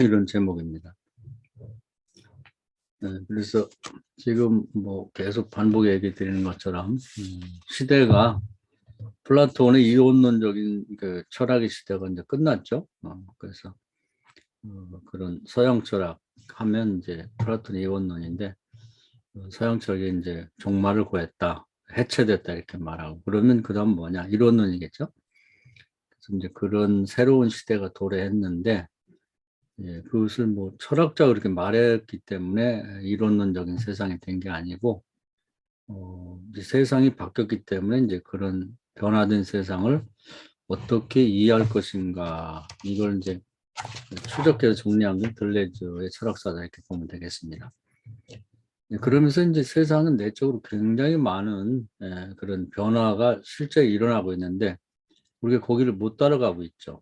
이런 제목입니다. 그래서 지금 뭐 계속 반복 얘기 드리는 것처럼 시대가 플라톤의 이론론적인 그 철학의 시대가 이제 끝났죠. 그래서 그런 서양 철학 하면 이제 플라톤 이론론인데 서양 철학이 이제 종말을 구했다, 해체됐다 이렇게 말하고 그러면 그다음 뭐냐 이론론이겠죠. 그래서 이제 그런 새로운 시대가 도래했는데 그것을 뭐 철학자가 그렇게 말했기 때문에 이론론적인 세상이 된 게 아니고, 이제 세상이 바뀌었기 때문에 이제 그런 변화된 세상을 어떻게 이해할 것인가, 이걸 이제 추적해서 정리한 게 들레즈의 철학사다 이렇게 보면 되겠습니다. 그러면서 이제 세상은 내적으로 굉장히 많은 그런 변화가 실제 일어나고 있는데, 우리가 거기를 못 따라가고 있죠.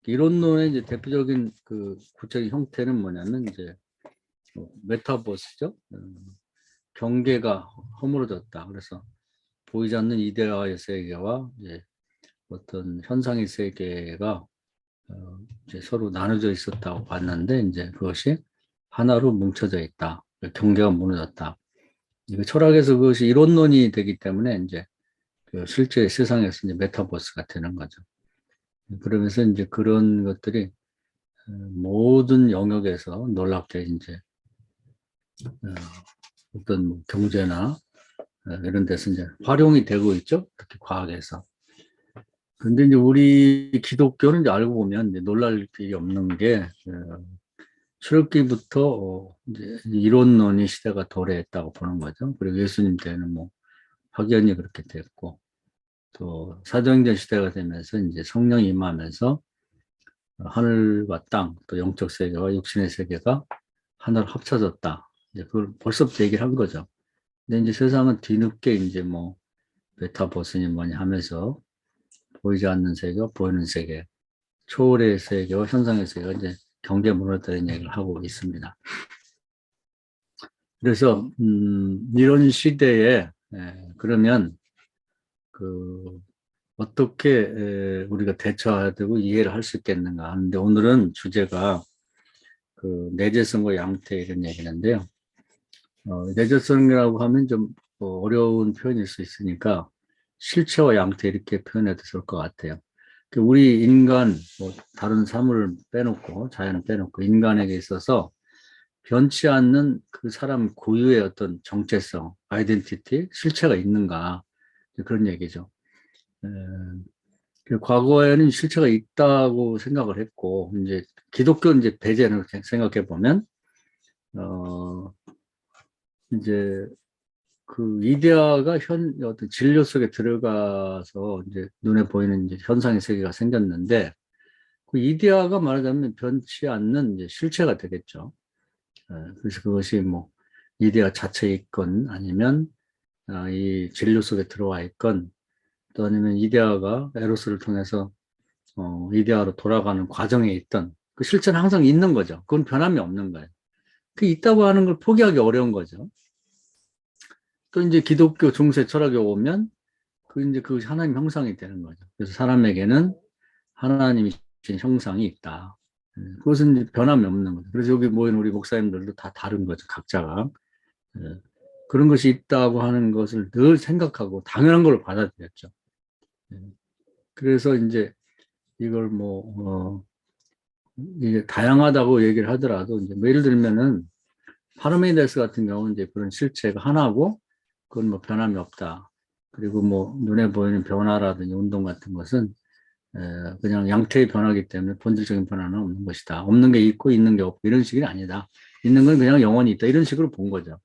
이론론의 이제 대표적인 그 구체적인 형태는 뭐냐면 이제 메타버스죠. 경계가 허물어졌다. 그래서 보이지 않는 이데아의 세계와 이제 어떤 현상의 세계가 이제 서로 나눠져 있었다고 봤는데 이제 그것이 하나로 뭉쳐져 있다. 경계가 무너졌다. 이거 철학에서 그것이 이론론이 되기 때문에 이제 그 실제 세상에서 이제 메타버스가 되는 거죠. 그러면서 이제 그런 것들이 모든 영역에서 놀랍게 이제 어떤 뭐 경제나 이런 데서 이제 활용이 되고 있죠. 특히 과학에서. 근데 이제 우리 기독교는 이제 알고 보면 이제 놀랄 일이 없는 게 출애굽기부터 이제 이론론이 시대가 도래했다고 보는 거죠. 그리고 예수님 때는 뭐 확연히 그렇게 됐고, 또 사도행전 시대가 되면서 이제 성령이 임하면서 하늘과 땅, 또 영적 세계와 육신의 세계가 하나로 합쳐졌다. 이제 그걸 벌써부터 얘기를 한 거죠. 근데 이제 세상은 뒤늦게 이제 뭐 메타버스니 뭐니 하면서 보이지 않는 세계와 보이는 세계, 초월의 세계와 현상의 세계가 이제 경계 무너뜨린 얘기를 하고 있습니다. 그래서 이런 시대에 그러면 그 어떻게 우리가 대처해야 되고 이해를 할 수 있겠는가 하는데, 오늘은 주제가 그 내재성과 양태 이런 얘기인데요. 내재성이라고 하면 좀 어려운 표현일 수 있으니까 실체와 양태 이렇게 표현해도 좋을 것 같아요. 우리 인간, 뭐 다른 사물을 빼놓고 자연을 빼놓고 인간에게 있어서 변치 않는 그 사람 고유의 어떤 정체성, 아이덴티티, 실체가 있는가, 그런 얘기죠. 과거에는 실체가 있다고 생각을 했고, 이제 기독교 이제 배제를 생각해 보면 이제 그 이데아가 어떤 진료 속에 들어가서 이제 눈에 보이는 이제 현상의 세계가 생겼는데, 그 이데아가 말하자면 변치 않는 이제 실체가 되겠죠. 그래서 그것이 뭐 이데아 자체에 있건 아니면 이 진료 속에 들어와 있건, 또 아니면 이데아가 에로스를 통해서 이데아로 돌아가는 과정에 있던 그 실체는 항상 있는 거죠. 그건 변함이 없는 거예요. 그 있다고 하는 걸 포기하기 어려운 거죠. 또 이제 기독교 중세 철학에 오면 이제 그 하나님 형상이 되는 거죠. 그래서 사람에게는 하나님이 주신 형상이 있다. 그것은 이제 변함이 없는 거죠. 그래서 여기 모인 우리 목사님들도 다 다른 거죠. 각자가. 그런 것이 있다고 하는 것을 늘 생각하고 당연한 걸 받아들였죠. 그래서 이제 이걸 뭐, 이게 다양하다고 얘기를 하더라도, 이제 뭐 예를 들면은, 파르메이데스 같은 경우는 이제 그런 실체가 하나고, 그건 뭐 변함이 없다. 그리고 뭐 눈에 보이는 변화라든지 운동 같은 것은 그냥 양태의 변화이기 때문에 본질적인 변화는 없는 것이다. 없는 게 있고 있는 게 없고 이런 식이 아니다. 있는 건 그냥 영원히 있다. 이런 식으로 본 거죠.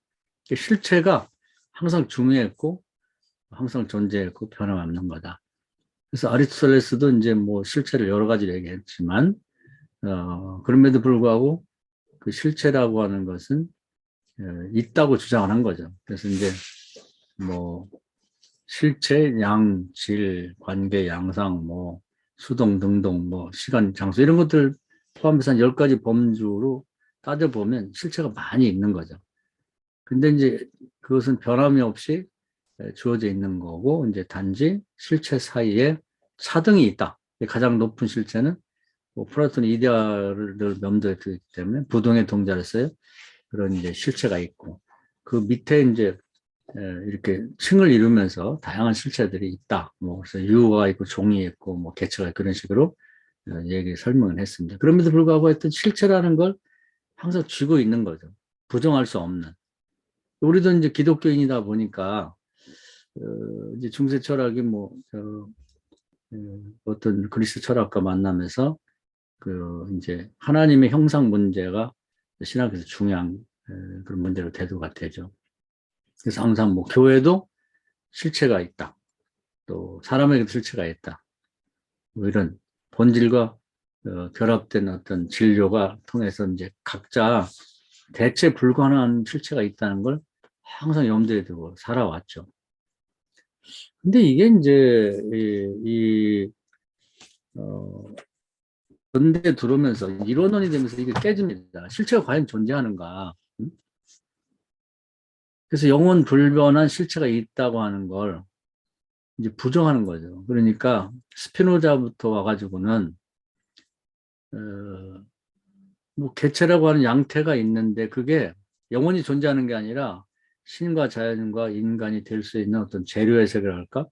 실체가 항상 중요했고 항상 존재했고 변함 없는 거다. 그래서 아리스토텔레스도 이제 뭐 실체를 여러 가지로 얘기했지만 그럼에도 불구하고 그 실체라고 하는 것은 있다고 주장을 한 거죠. 그래서 이제 뭐 실체, 양, 질, 관계, 양상, 뭐 수동, 능동, 뭐 시간, 장소 이런 것들 포함해서 한 10가지 범주로 따져보면 실체가 많이 있는 거죠. 근데 이제 그것은 변함이 없이 주어져 있는 거고, 이제 단지 실체 사이에 차등이 있다. 가장 높은 실체는 플라톤이 이데아를 염두에 두기 때문에 부동의 동자를 써요. 그런 이제 실체가 있고, 그 밑에 이제 이렇게 층을 이루면서 다양한 실체들이 있다. 그래서 유가 있고 종이 있고 개체가 있고 그런 식으로 설명을 했습니다. 그럼에도 불구하고 하여튼 실체라는 걸 항상 쥐고 있는 거죠. 부정할 수 없는. 우리도 이제 기독교인이다 보니까 이제 중세 철학이 어떤 그리스 철학과 만나면서 이제 하나님의 형상 문제가 신학에서 중요한 그런 문제로 대두가 되죠. 그래서 항상 교회도 실체가 있다. 또 사람에게도 실체가 있다. 이런 본질과 결합된 어떤 진료가 통해서 이제 각자 대체 불가능한 실체가 있다는 걸 항상 염두에 두고 살아왔죠. 근데 이게 이제 근대에 들어오면서 이론론이 되면서 이게 깨집니다. 실체가 과연 존재하는가? 그래서 영원 불변한 실체가 있다고 하는 걸 이제 부정하는 거죠. 그러니까 스피노자부터 와가지고는 개체라고 하는 양태가 있는데 그게 영원히 존재하는 게 아니라 신과 자연과 인간이 될 수 있는 어떤 재료 해석이랄까?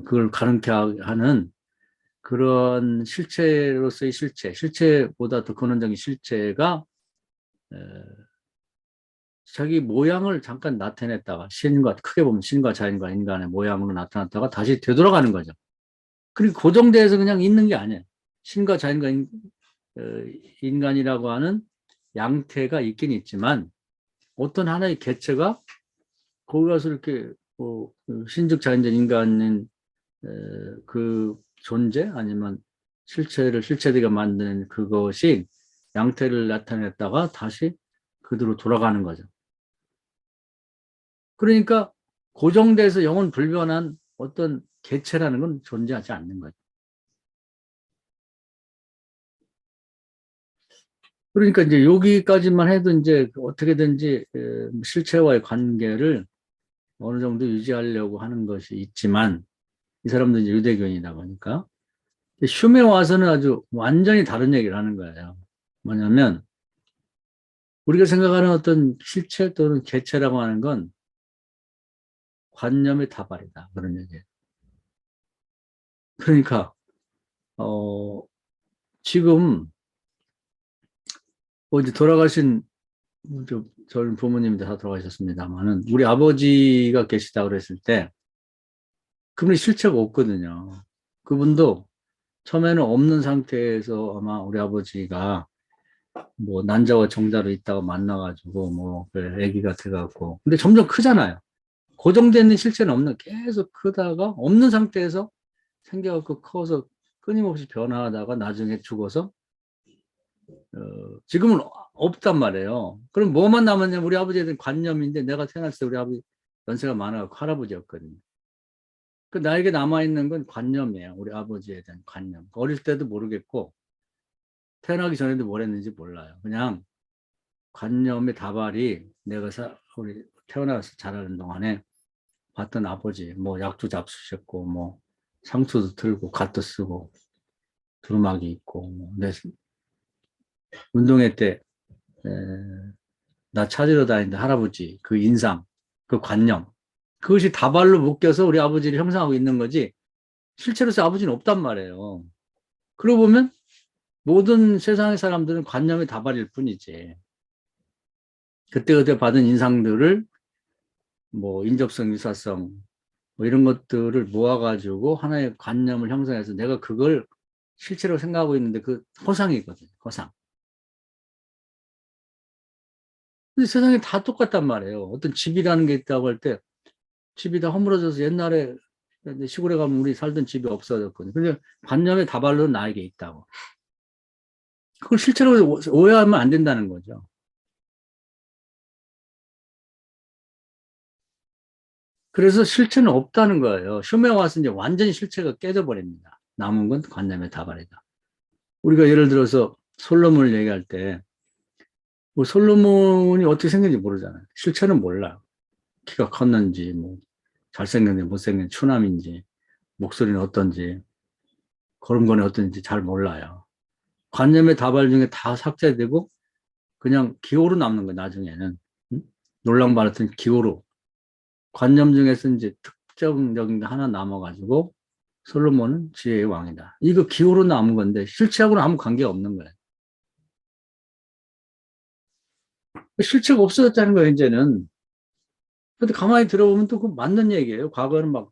그걸 가능케 하는 그런 실체로서의 실체보다 더 근원적인 실체가 자기 모양을 잠깐 나타냈다가 크게 보면 신과 자연과 인간의 모양으로 나타났다가 다시 되돌아가는 거죠. 그리고 고정돼서 그냥 있는 게 아니에요. 신과 자연과 인간이라고 하는 양태가 있긴 있지만 어떤 하나의 개체가 거기 가서 이렇게 신적 자연적 인간인 그 존재 아니면 실체들이 만드는 그것이 양태를 나타냈다가 다시 그대로 돌아가는 거죠. 그러니까 고정돼서 영원 불변한 어떤 개체라는 건 존재하지 않는 거죠. 그러니까 이제 여기까지만 해도 이제 어떻게든지 실체와의 관계를 어느 정도 유지하려고 하는 것이 있지만 이 사람도 이제 유대교인이다 보니까 흉에 와서는 아주 완전히 다른 얘기를 하는 거예요. 뭐냐면 우리가 생각하는 어떤 실체 또는 개체라고 하는 건 관념의 다발이다. 그런 얘기예요. 그러니까 지금 이제 돌아가신 저희 부모님이 다 돌아가셨습니다만은 우리 아버지가 계시다고 그랬을 때 그분이 실체가 없거든요. 그분도 처음에는 없는 상태에서 아마 우리 아버지가 난자와 정자로 있다가 만나가지고 아기가 돼갖고 근데 점점 크잖아요. 고정되어 있는 실체는 없는 계속 크다가 없는 상태에서 생겨갖고 커서 끊임없이 변화하다가 나중에 죽어서 지금은 없단 말이에요. 그럼 뭐만 남았냐면 우리 아버지에 대한 관념인데 내가 태어났을 때 우리 아버지 연세가 많아갖고 할아버지였거든요. 그 나에게 남아있는 건 관념이에요. 우리 아버지에 대한 관념. 어릴 때도 모르겠고 태어나기 전에도 뭘 했는지 몰라요. 그냥 관념의 다발이 내가 우리 태어나서 자라는 동안에 봤던 아버지 약도 잡수셨고 상투도 들고 갓도 쓰고 두루마기 있고 운동회 때 나 찾으러 다니는 할아버지 그 인상 그 관념 그것이 다발로 묶여서 우리 아버지를 형성하고 있는 거지 실제로서 아버지는 없단 말이에요. 그러고 보면 모든 세상의 사람들은 관념의 다발일 뿐이지 그때그때 받은 인상들을 인접성, 유사성 이런 것들을 모아가지고 하나의 관념을 형성해서 내가 그걸 실체로 생각하고 있는데 그 허상이거든요. 허상. 근데 세상에 다 똑같단 말이에요. 어떤 집이라는 게 있다고 할 때 집이 다 허물어져서 옛날에 시골에 가면 우리 살던 집이 없어졌거든요. 근데 관념의 다발로는 나에게 있다고. 그걸 실체로 오해하면 안 된다는 거죠. 그래서 실체는 없다는 거예요. 슈메 와서 이제 완전히 실체가 깨져버립니다. 남은 건 관념의 다발이다. 우리가 예를 들어서 솔로몬을 얘기할 때 솔로몬이 어떻게 생겼는지 모르잖아요. 실체는 몰라요. 키가 컸는지 잘생겼는지 못생겼는지 추남인지 목소리는 어떤지 걸음걸이 어떤지 잘 몰라요. 관념의 다발 중에 다 삭제되고 그냥 기호로 남는 거예요. 나중에는 놀랑말했던 기호로 관념 중에서 이제 특정적인 게 하나 남아가지고 솔로몬은 지혜의 왕이다. 이거 기호로 남은 건데 실체하고는 아무 관계가 없는 거예요. 실체가 없어졌다는 거예요, 이제는. 근데 가만히 들어보면 또 그 맞는 얘기예요. 과거는 막,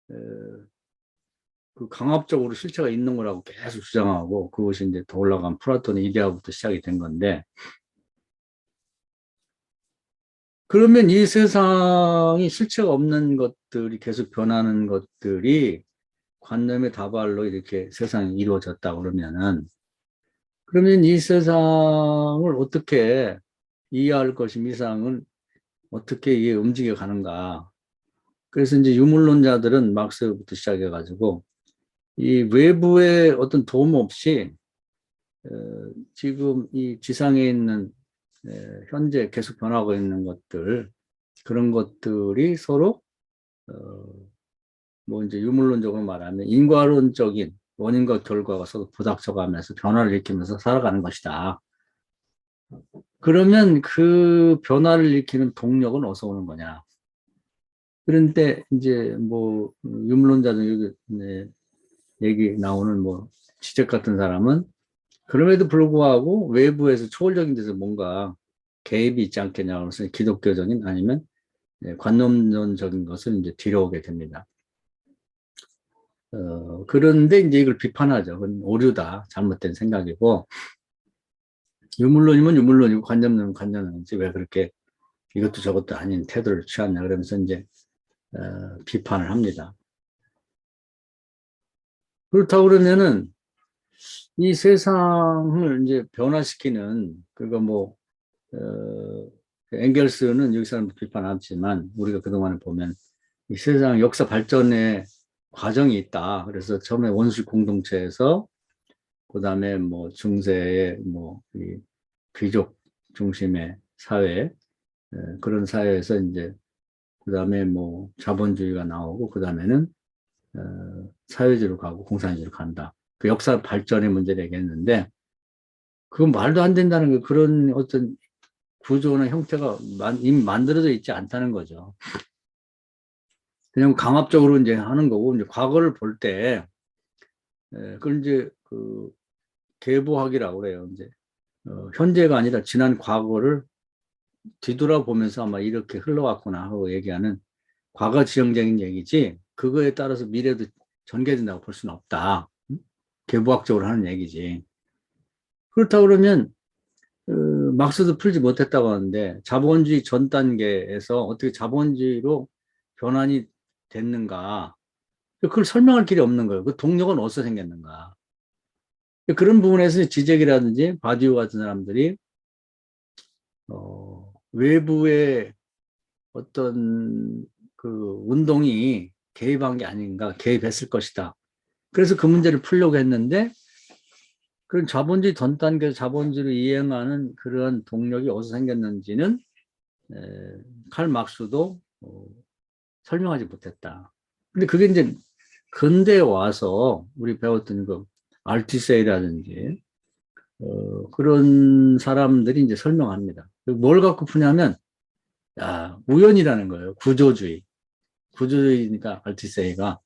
그 강압적으로 실체가 있는 거라고 계속 주장하고, 그것이 이제 더 올라간 플라톤의 이데아부터 시작이 된 건데, 그러면 이 세상이 실체가 없는 것들이 계속 변하는 것들이 관념의 다발로 이렇게 세상이 이루어졌다 그러면은, 그러면 이 세상을 어떻게 이해할 것이며 이 세상을 어떻게 이해 움직여 가는가. 그래서 이제 유물론자들은 막스부터 시작해가지고 이 외부의 어떤 도움 없이 지금 이 지상에 있는 현재 계속 변하고 있는 것들 그런 것들이 서로 뭐 이제 유물론적으로 말하면 인과론적인 원인과 결과가 서로 부닥쳐가면서 변화를 일으키면서 살아가는 것이다. 그러면 그 변화를 일으키는 동력은 어디서 오는 거냐? 그런데 이제 뭐 유물론자들 여기 얘기 나오는 뭐 지적 같은 사람은 그럼에도 불구하고 외부에서 초월적인 데서 뭔가 개입이 있지 않겠냐. 그래서 기독교적인 아니면 관념론적인 것을 이제 뒤로오게 됩니다. 그런데 이제 이걸 비판하죠. 그건 오류다. 잘못된 생각이고, 유물론이면 유물론이고, 관념론은 관념론이지. 왜 그렇게 이것도 저것도 아닌 태도를 취하냐. 그러면서 이제, 비판을 합니다. 그렇다고 그러면은, 이 세상을 이제 변화시키는, 그거 뭐, 엥겔스는 여기 사람도 비판하지만, 우리가 그동안에 보면, 이 세상 역사 발전의 과정이 있다. 그래서 처음에 원수직 공동체에서 그다음에 뭐 중세의 뭐 이 귀족 중심의 사회 그런 사회에서 이제 그다음에 뭐 자본주의가 나오고 그다음에는 사회주의로 가고 공산주의로 간다. 그 역사 발전의 문제를 얘기했는데 그건 말도 안 된다는 거 그런 어떤 구조나 형태가 이미 만들어져 있지 않다는 거죠. 그냥 강압적으로 이제 하는 거고 이제 과거를 볼 때 그걸 이제 그 계보학이라고 그래요. 이제 현재가 아니라 지난 과거를 뒤돌아보면서 아마 이렇게 흘러왔구나 하고 얘기하는 과거 지형적인 얘기지 그거에 따라서 미래도 전개된다고 볼 수는 없다. 계보학적으로 하는 얘기지. 그렇다고 그러면 막스도 풀지 못했다고 하는데 자본주의 전 단계에서 어떻게 자본주의로 변환이 됐는가 그걸 설명할 길이 없는 거예요. 그 동력은 어디서 생겼는가. 그런 부분에서 지적이라든지 바디오 같은 사람들이 외부의 어떤 그 운동이 개입한 게 아닌가, 개입했을 것이다. 그래서 그 문제를 풀려고 했는데, 그런 자본주의 전 단계에서 자본주의를 이행하는 그런 동력이 어디서 생겼는지는 칼 막스도 설명하지 못했다. 근데 그게 이제 근대에 와서 우리 배웠던 그 알티세이라든지 그런 사람들이 이제 설명합니다. 뭘 갖고 푸냐면 야, 우연이라는 거예요. 구조주의. 구조주의니까 알티세이가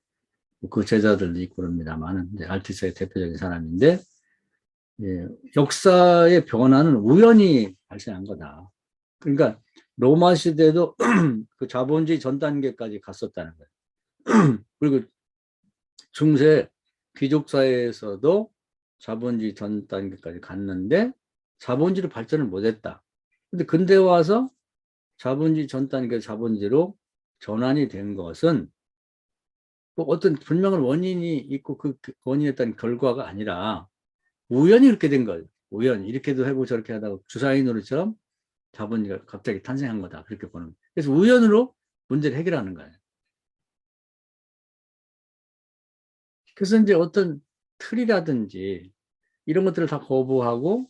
그 제자들도 있고 그럽니다만 이제 알티세이 대표적인 사람인데 예, 역사의 변화는 우연히 발생한 거다. 그러니까 로마 시대도 그 자본주의 전 단계까지 갔었다는 거예요. 그리고 중세 귀족 사회에서도 자본주의 전 단계까지 갔는데 자본주의로 발전을 못했다. 근데 근대 와서 자본주의 전 단계 자본주의로 전환이 된 것은 뭐 어떤 분명한 원인이 있고 그 원인에 따른 결과가 아니라 우연히 이렇게 된 거예요. 우연 이렇게도 해보고 저렇게 하다가 주사위 놀이처럼 자본주의가 갑자기 탄생한 거다. 그렇게 보는 거예요. 그래서 우연으로 문제를 해결하는 거예요. 그래서 이제 어떤 틀이라든지 이런 것들을 다 거부하고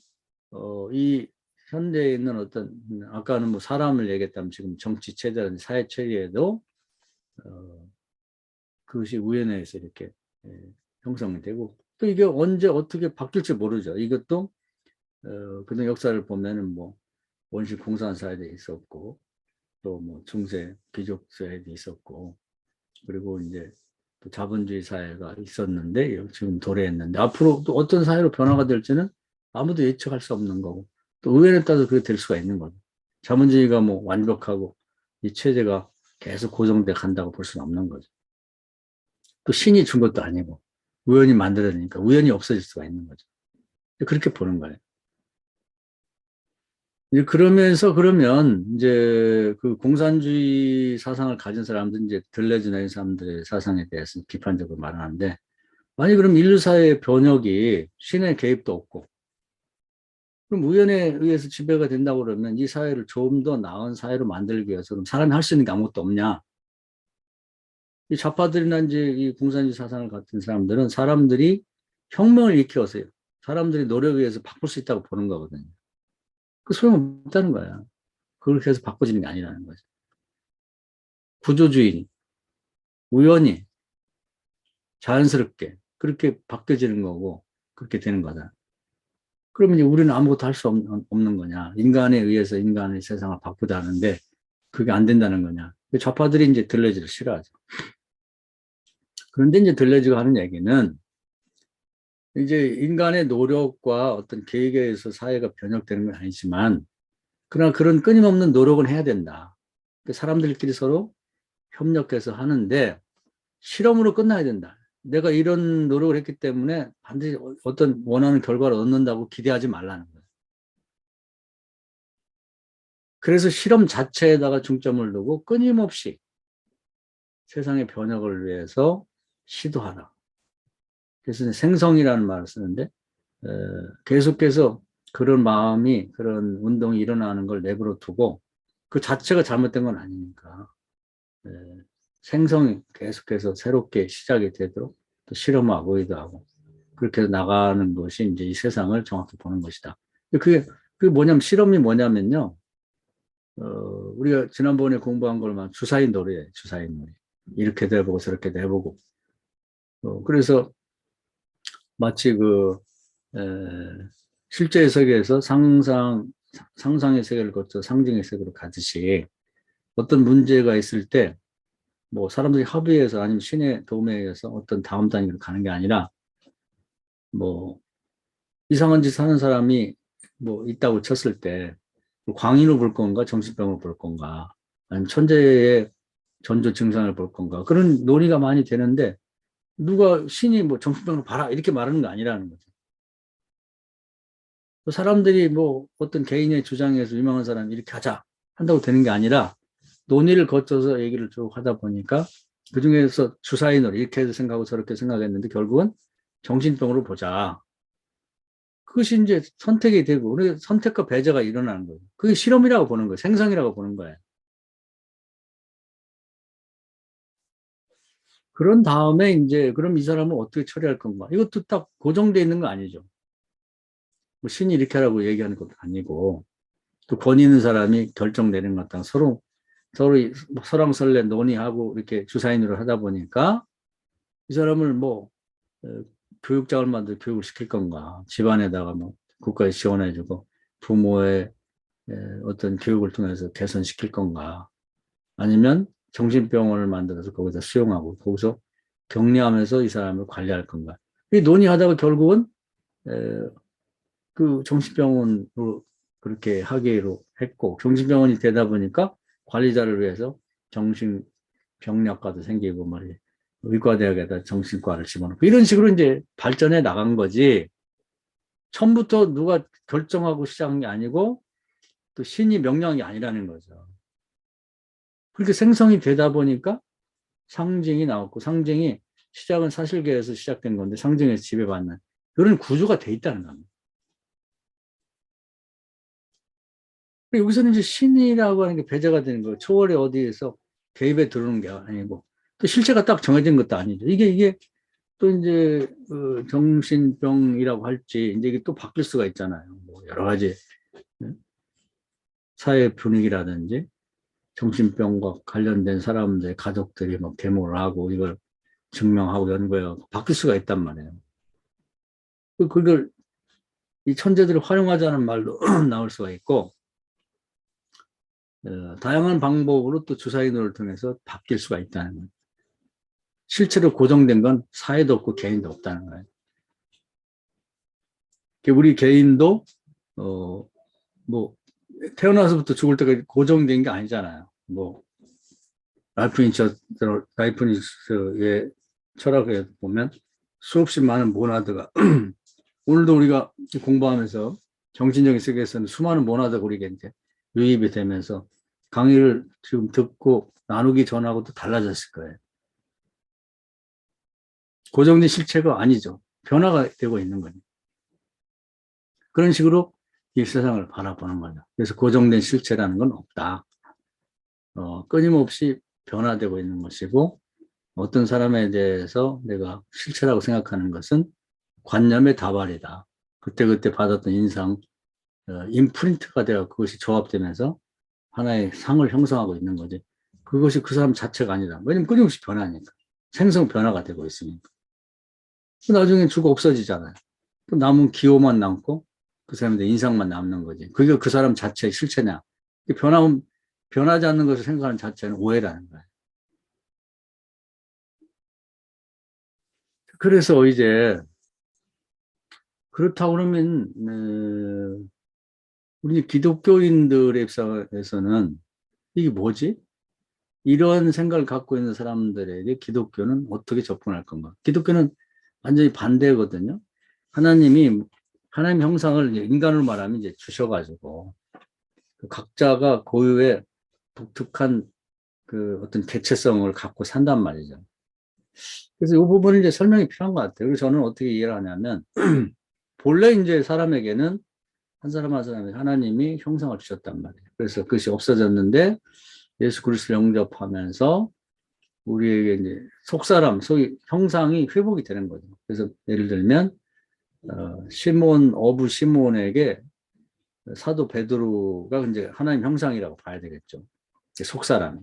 이 현대에 있는 어떤 아까는 뭐 사람을 얘기했다면 지금 정치 체제라든지 사회 체계에도 그것이 우연에 의해서 이렇게 형성이 되고 또 이게 언제 어떻게 바뀔지 모르죠. 이것도 그동 역사를 보면은 뭐 원시 공산사회도 있었고 또 뭐 중세 귀족 사회도 있었고 그리고 이제 또 자본주의 사회가 있었는데 지금 도래했는데 앞으로 또 어떤 사회로 변화가 될지는 아무도 예측할 수 없는 거고 또 의견에 따라서 그게 될 수가 있는 거죠. 자본주의가 뭐 완벽하고 이 체제가 계속 고정돼 간다고 볼 수는 없는 거죠. 또 신이 준 것도 아니고 우연히 만들어내니까 우연히 없어질 수가 있는 거죠. 그렇게 보는 거예요. 이제 그러면서 그러면 이제 그 공산주의 사상을 가진 사람들은 이제 들레즈나 이 사람들의 사상에 대해서 비판적으로 말하는데 아니 그럼 인류 사회의 변혁이 신의 개입도 없고 그럼 우연에 의해서 지배가 된다고 그러면 이 사회를 좀 더 나은 사회로 만들기 위해서 그럼 사람이 할 수 있는 게 아무것도 없냐? 이 좌파들이나 이제 이 공산주의 사상을 갖춘 사람들은 사람들이 혁명을 일으켜서요. 사람들이 노력에 의해서 바꿀 수 있다고 보는 거거든요. 그 소용없다는 거야. 그렇게 해서 바꿔지는 게 아니라는 거죠. 구조주의, 우연히, 자연스럽게 그렇게 바뀌어지는 거고 그렇게 되는 거다. 그러면 이제 우리는 아무것도 할 수 없는 거냐. 인간에 의해서 인간의 세상을 바꾸다 하는데 그게 안 된다는 거냐. 좌파들이 이제 들레즈를 싫어하죠. 그런데 이제 들레즈가 하는 얘기는 이제 인간의 노력과 어떤 계획에 의해서 사회가 변혁되는 건 아니지만 그러나 그런 끊임없는 노력은 해야 된다. 사람들끼리 서로 협력해서 하는데 실험으로 끝나야 된다. 내가 이런 노력을 했기 때문에 반드시 어떤 원하는 결과를 얻는다고 기대하지 말라는 거예요. 그래서 실험 자체에다가 중점을 두고 끊임없이 세상의 변혁을 위해서 시도하라. 그래서 생성이라는 말을 쓰는데 계속해서 그런 마음이 그런 운동이 일어나는 걸 내버려 두고 그 자체가 잘못된 건 아니니까 생성이 계속해서 새롭게 시작이 되도록 또 실험하고 의도하고 그렇게 나가는 것이 이제 이 세상을 정확히 보는 것이다. 그게 뭐냐면 실험이 뭐냐면요. 우리가 지난번에 공부한 걸만 주사위 놀이예요. 주사위 놀이. 이렇게도 해보고 저렇게도 해보고. 그래서 마치 실제 세계에서 상상의 세계를 거쳐 상징의 세계로 가듯이 어떤 문제가 있을 때 뭐 사람들이 합의해서 아니면 신의 도움에 의해서 어떤 다음 단계로 가는 게 아니라 뭐 이상한 짓 하는 사람이 뭐 있다고 쳤을 때 광인을 볼 건가 정신병을 볼 건가 아니면 천재의 전조 증상을 볼 건가 그런 논의가 많이 되는데 누가 신이 뭐 정신병을 봐라 이렇게 말하는 거 아니라는 거죠. 사람들이 뭐 어떤 개인의 주장에서 유명한 사람이 이렇게 하자 한다고 되는 게 아니라 논의를 거쳐서 얘기를 쭉 하다 보니까 그중에서 주사인으로 이렇게 해서 생각하고 저렇게 생각했는데 결국은 정신병으로 보자. 그것이 이제 선택이 되고 우리 선택과 배제가 일어나는 거예요. 그게 실험이라고 보는 거예요. 생성이라고 보는 거예요. 그런 다음에 이제 그럼 이 사람은 어떻게 처리할 건가? 이것도 딱 고정되어 있는 거 아니죠. 뭐 신이 이렇게 하라고 얘기하는 것도 아니고 또 권위 있는 사람이 결정 내리는 것랑 서로 설왕설래 논의하고 이렇게 주사인으로 하다 보니까 이 사람을 뭐 어, 교육장을 만들어 교육을 시킬 건가 집안에다가 뭐 국가에 지원해주고 부모의 어떤 교육을 통해서 개선시킬 건가 아니면 정신병원을 만들어서 거기서 수용하고 거기서 격리하면서 이 사람을 관리할 건가 이 논의하다가 결국은 그 정신병원으로 그렇게 하기로 했고 정신병원이 되다 보니까 관리자를 위해서 정신병력과도 생기고 말이에요. 의과대학에다 정신과를 집어넣고 이런 식으로 이제 발전해 나간 거지 처음부터 누가 결정하고 시작한 게 아니고 또 신이 명령한 게 아니라는 거죠. 그렇게 생성이 되다 보니까 상징이 나왔고 상징이 시작은 사실계에서 시작된 건데 상징에서 지배받는 그런 구조가 돼 있다는 겁니다. 여기서는 이제 신이라고 하는 게 배제가 되는 거예요. 초월이 어디에서 개입에 들어오는 게 아니고 또 실체가 딱 정해진 것도 아니죠. 이게 또 이제 정신병이라고 할지 이제 이게 또 바뀔 수가 있잖아요. 뭐 여러 가지 사회 분위기라든지 정신병과 관련된 사람들의 가족들이 막 데모를 하고 이걸 증명하고 연구해서 바뀔 수가 있단 말이에요. 그걸 이 천재들이 활용하자는 말도 나올 수가 있고, 다양한 방법으로 또 주사위노를 통해서 바뀔 수가 있다는 거예요. 실제로 고정된 건 사회도 없고 개인도 없다는 거예요. 우리 개인도 뭐 태어나서부터 죽을 때까지 고정된 게 아니잖아요. 뭐 라이프니츠의 철학에 보면 수없이 많은 모나드가 오늘도 우리가 공부하면서 정신적인 세계에서는 수많은 모나드가 우리에게 이제 유입이 되면서 강의를 지금 듣고 나누기 전하고도 달라졌을 거예요. 고정된 실체가 아니죠. 변화가 되고 있는 거예요. 그런 식으로 이 세상을 바라보는 거죠. 그래서 고정된 실체라는 건 없다. 끊임없이 변화되고 있는 것이고, 어떤 사람에 대해서 내가 실체라고 생각하는 것은 관념의 다발이다. 그때그때 받았던 인상, 임프린트가 되어 그것이 조합되면서 하나의 상을 형성하고 있는 거지. 그것이 그 사람 자체가 아니다. 왜냐면 끊임없이 변하니까. 생성 변화가 되고 있으니까. 나중에 죽어 없어지잖아요. 또 남은 기호만 남고 그 사람의 인상만 남는 거지. 그게 그 사람 자체의 실체냐. 변하지 않는 것을 생각하는 자체는 오해라는 거예요. 그래서 이제 그렇다고 그러면 우리 기독교인들의 입장에서는 이게 뭐지? 이런 생각을 갖고 있는 사람들에게 기독교는 어떻게 접근할 건가? 기독교는 완전히 반대거든요. 하나님 형상을 인간으로 말하면 이제 주셔가지고 각자가 고유의 독특한 그 어떤 개체성을 갖고 산단 말이죠. 그래서 이 부분을 이제 설명이 필요한 것 같아요. 그래서 저는 어떻게 이해를 하냐면 본래 이제 사람에게는 한 사람 한 사람에게 하나님이 형상을 주셨단 말이에요. 그래서 그것이 없어졌는데 예수 그리스도를 영접하면서 우리에게 이제 속사람, 소위 형상이 회복이 되는 거죠. 그래서 예를 들면 시몬 어부 시몬에게 사도 베드로가 이제 하나님 형상이라고 봐야 되겠죠. 속사람.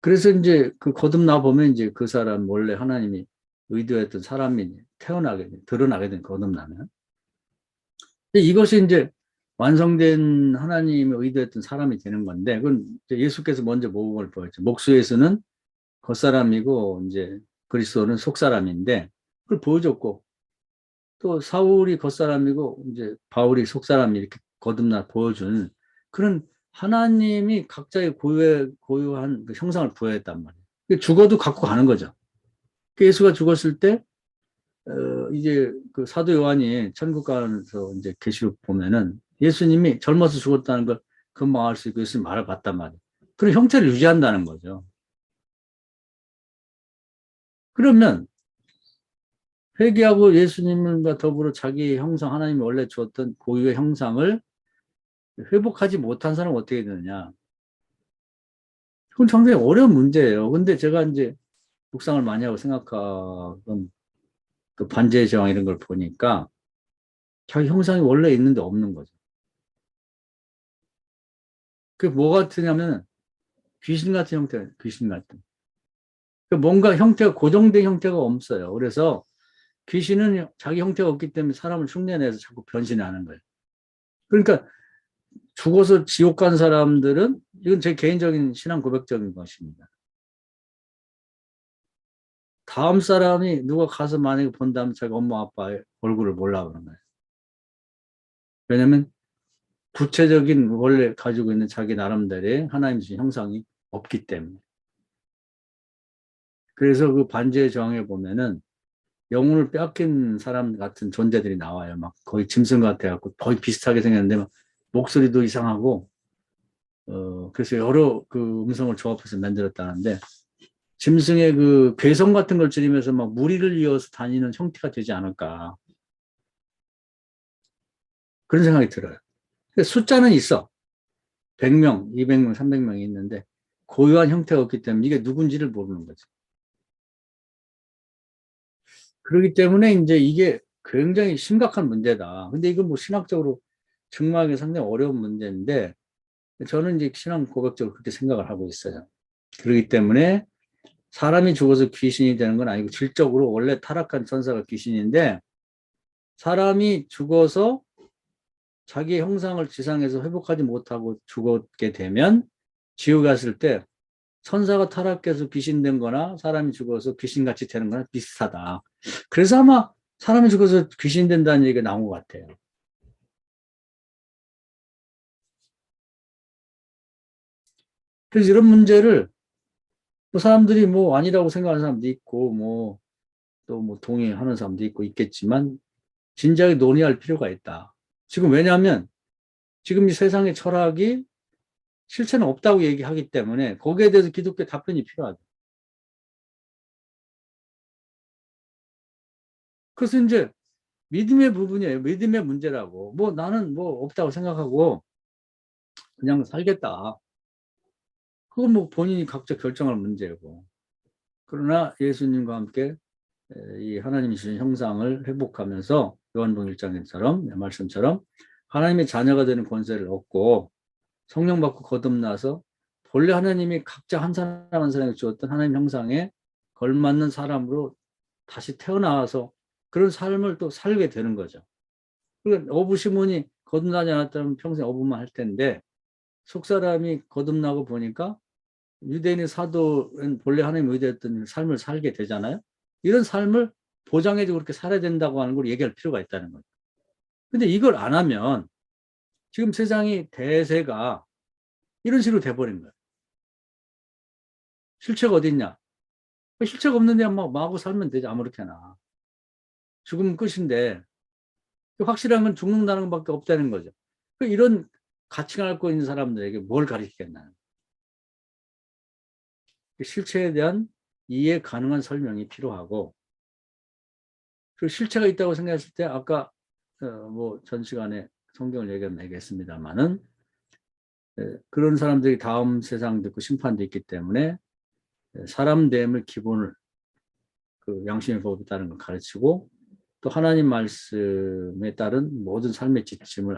그래서 이제 그 거듭나 보면 이제 그 사람 원래 하나님이 의도했던 사람이 드러나게 된 거듭나면. 이것이 이제 완성된 하나님이 의도했던 사람이 되는 건데, 그건 예수께서 먼저 모범을 보였죠. 목수에서는 겉사람이고, 이제 그리스도는 속사람인데, 그걸 보여줬고, 또 사울이 겉사람이고, 이제 바울이 속사람이 이렇게 거듭나 보여준 그런 하나님이 각자의 고유한 그 형상을 부여했단 말이에요. 죽어도 갖고 가는 거죠. 예수가 죽었을 때, 이제 그 사도 요한이 천국 가서 이제 계시록 보면은 예수님이 젊어서 죽었다는 걸 금방 알 수 있고 예수님 말을 봤단 말이에요. 그런 형태를 유지한다는 거죠. 그러면 회개하고 예수님과 더불어 자기 형상, 하나님이 원래 주었던 고유의 형상을 회복하지 못한 사람은 어떻게 되느냐. 그건 상당히 어려운 문제예요. 근데 제가 이제 묵상을 많이 하고 생각하던 그 반제의 제왕 이런 걸 보니까 자기 형상이 원래 있는데 없는 거죠. 그게 뭐 같으냐면 귀신 같은 형태, 귀신 같은. 뭔가 형태가 고정된 형태가 없어요. 그래서 귀신은 자기 형태가 없기 때문에 사람을 흉내내서 자꾸 변신하는 거예요. 그러니까 죽어서 지옥 간 사람들은 이건 제 개인적인 신앙 고백적인 것입니다. 다음 사람이 누가 가서 만약에 본다면 자기 엄마 아빠의 얼굴을 몰라 그런 거예요. 왜냐하면 구체적인 원래 가지고 있는 자기 나름대로의 하나님 주신 형상이 없기 때문에. 그래서 그 반지의 저항에 보면은 영혼을 빼앗긴 사람 같은 존재들이 나와요. 막 거의 짐승 같아갖고 거의 비슷하게 생겼는데 막 목소리도 이상하고, 그래서 여러 그 음성을 조합해서 만들었다는데 짐승의 그 괴성 같은 걸 줄이면서 막 무리를 이어서 다니는 형태가 되지 않을까. 그런 생각이 들어요. 숫자는 있어. 100명, 200명, 300명이 있는데 고유한 형태가 없기 때문에 이게 누군지를 모르는 거죠. 그렇기 때문에 이제 이게 굉장히 심각한 문제다. 근데 이건 뭐 신학적으로 증명하기 상당히 어려운 문제인데 저는 이제 신앙 고백적으로 그렇게 생각을 하고 있어요. 그렇기 때문에 사람이 죽어서 귀신이 되는 건 아니고 질적으로 원래 타락한 천사가 귀신인데 사람이 죽어서 자기 형상을 지상에서 회복하지 못하고 죽었게 되면 지옥 갔을 때 천사가 타락해서 귀신 된 거나 사람이 죽어서 귀신같이 되는 거나 비슷하다. 그래서 아마 사람이 죽어서 귀신 된다는 얘기가 나온 것 같아요. 그래서 이런 문제를 뭐 사람들이 뭐 아니라고 생각하는 사람도 있고 뭐 또 뭐 동의하는 사람도 있고 있겠지만 진지하게 논의할 필요가 있다. 지금 왜냐하면 지금 이 세상의 철학이 실체는 없다고 얘기하기 때문에 거기에 대해서 기독교 답변이 필요하다. 그래서 이제 믿음의 부분이에요. 믿음의 문제라고. 뭐 나는 뭐 없다고 생각하고 그냥 살겠다. 그건 뭐 본인이 각자 결정할 문제고. 그러나 예수님과 함께 이 하나님이 주신 형상을 회복하면서 요한복음 1장처럼 말씀처럼 하나님의 자녀가 되는 권세를 얻고 성령 받고 거듭나서 본래 하나님이 각자 한 사람 한 사람에게 주었던 하나님 형상에 걸맞는 사람으로 다시 태어나와서 그런 삶을 또 살게 되는 거죠. 그러니까 어부 시몬이 거듭나지 않았다면 평생 어부만 할 텐데 속사람이 거듭나고 보니까 유대인의 사도는 본래 하나님 의대했던 삶을 살게 되잖아요. 이런 삶을 보장해주고 그렇게 살아야 된다고 하는 걸 얘기할 필요가 있다는 거예요. 근데 이걸 안 하면 지금 세상이 대세가 이런 식으로 돼버린 거예요. 실체가 어디 있냐? 실체가 없는데 막 마구 살면 되지 아무렇게나. 죽으면 끝인데 확실한 건 죽는다는 것밖에 없다는 거죠. 이런 가치관을 갖고 있는 사람들에게 뭘 가르치겠나. 실체에 대한 이해 가능한 설명이 필요하고 그 실체가 있다고 생각했을 때 아까 뭐 전 시간에 성경을 얘기했습니다만은 그런 사람들이 다음 세상도 있고 심판도 있기 때문에 사람 대임을 기본을 그 양심의 법에 따른 걸 가르치고 또 하나님 말씀에 따른 모든 삶의 지침을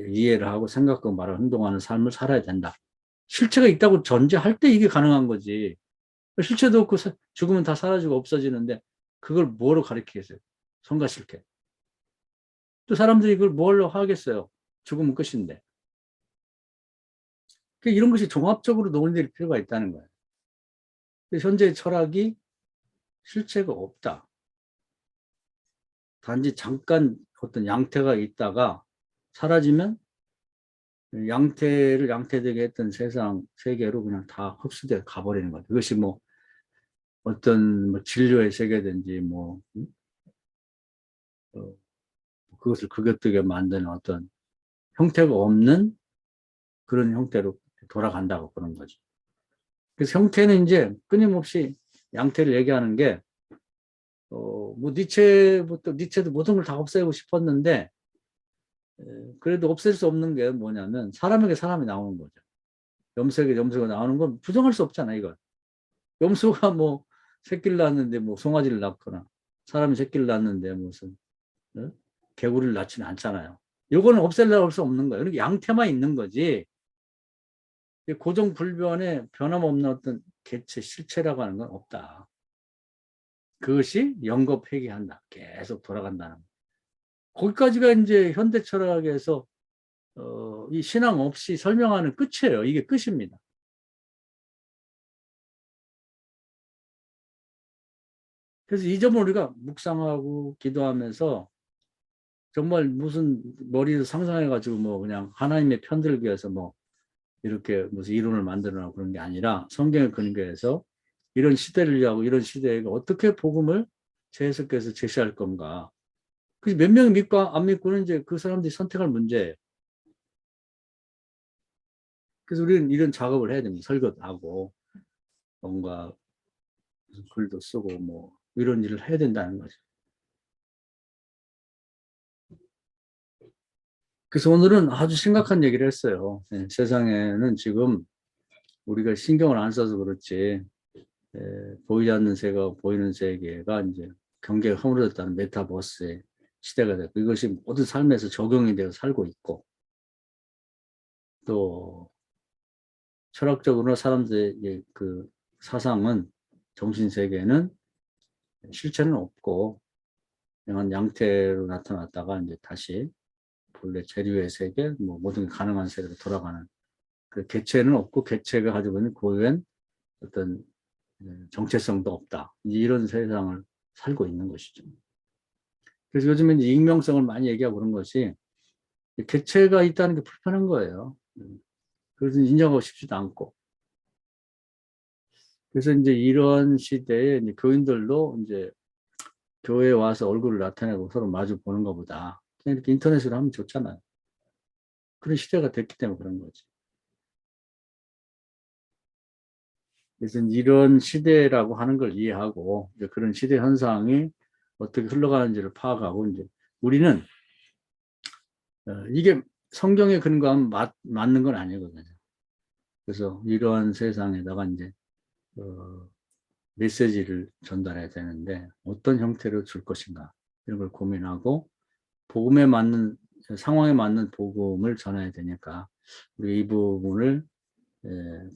이해를 하고 생각하고 말하고 행동하는 삶을 살아야 된다. 실체가 있다고 전제할 때 이게 가능한 거지. 실체도 없고 죽으면 다 사라지고 없어지는데 그걸 뭐로 가르치겠어요? 성가 실체. 또 사람들이 이걸 뭘로 하겠어요? 죽으면 끝인데. 그러니까 이런 것이 종합적으로 논의될 필요가 있다는 거예요. 현재 철학이 실체가 없다. 단지 잠깐 어떤 양태가 있다가 사라지면 양태를 양태되게 했던 세상, 세계로 그냥 다 흡수돼 가버리는 거죠. 그것이 뭐 어떤 뭐 진료의 세계든지 뭐, 어, 그것을 극역되게 만드는 어떤 형태가 없는 그런 형태로 돌아간다고 그런 거죠. 그래서 형태는 이제 끊임없이 양태를 얘기하는 게, 뭐 니체도 모든 걸 다 없애고 싶었는데, 그래도 없앨 수 없는 게 뭐냐면 사람에게 사람이 나오는 거죠. 염소에게 염소가 나오는 건 부정할 수 없잖아, 이걸. 염소가 뭐 새끼를 낳았는데 뭐 송아지를 낳거나 사람이 새끼를 낳았는데 무슨 어? 개구리를 낳지는 않잖아요. 요거는 없앨려고 할 수 없는 거예요. 그러니까 양태만 있는 거지. 고정불변의 변함없는 어떤 개체, 실체라고 하는 건 없다. 그것이 영겁회귀한다. 계속 돌아간다는 거. 거기까지가 이제 현대 철학에서 이 신앙 없이 설명하는 끝이에요. 이게 끝입니다. 그래서 이 점을 우리가 묵상하고 기도하면서 정말 무슨 머리를 상상해가지고 뭐 그냥 하나님의 편들기 위해서 뭐 이렇게 무슨 이론을 만들어내고 그런 게 아니라 성경의 근거에서 이런 시대를 위하고 이런 시대에 어떻게 복음을 재해석해서 제시할 건가. 그래서 몇 명이 믿고 안 믿고는 이제 그 사람들이 선택할 문제예요. 그래서 우리는 이런 작업을 해야 됩니다. 설교도 하고 뭔가 글도 쓰고 뭐 이런 일을 해야 된다는 거죠. 그래서 오늘은 아주 심각한 얘기를 했어요. 세상에는 지금 우리가 신경을 안 써서 그렇지 보이지 않는 세계와 보이는 세계가 이제 경계가 허물어졌다는 메타버스의 시대가 됐고 이것이 모든 삶에서 적용이 되어 살고 있고 또 철학적으로 사람들의 그 사상은 정신세계는 실체는 없고 그냥 양태로 나타났다가 이제 다시 본래 재료의 세계, 뭐 모든 게 가능한 세계로 돌아가는 그 개체는 없고 개체가 가지고 있는 고유한 어떤 정체성도 없다. 이런 세상을 살고 있는 것이죠. 그래서 요즘에 이제 익명성을 많이 얘기하고 그런 것이 개체가 있다는 게 불편한 거예요. 그래서 인정하고 싶지도 않고. 그래서 이제 이런 시대에 이제 교인들도 이제 교회에 와서 얼굴을 나타내고 서로 마주 보는 것보다 그냥 이렇게 인터넷으로 하면 좋잖아요. 그런 시대가 됐기 때문에 그런 거지. 그래서 이런 시대라고 하는 걸 이해하고 이제 그런 시대 현상이 어떻게 흘러가는지를 파악하고 이제 우리는 이게 성경에 근거하면 맞는 건 아니거든요. 그래서 이러한 세상에다가 이제 메시지를 전달해야 되는데 어떤 형태로 줄 것인가 이런 걸 고민하고 복음에 맞는 상황에 맞는 복음을 전해야 되니까 우리 이 부분을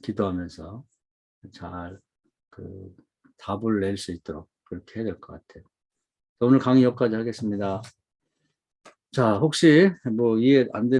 기도하면서 잘 그 답을 낼 수 있도록 그렇게 해야 될 것 같아요. 오늘 강의 여기까지 하겠습니다. 자, 혹시 뭐 이해 안 되는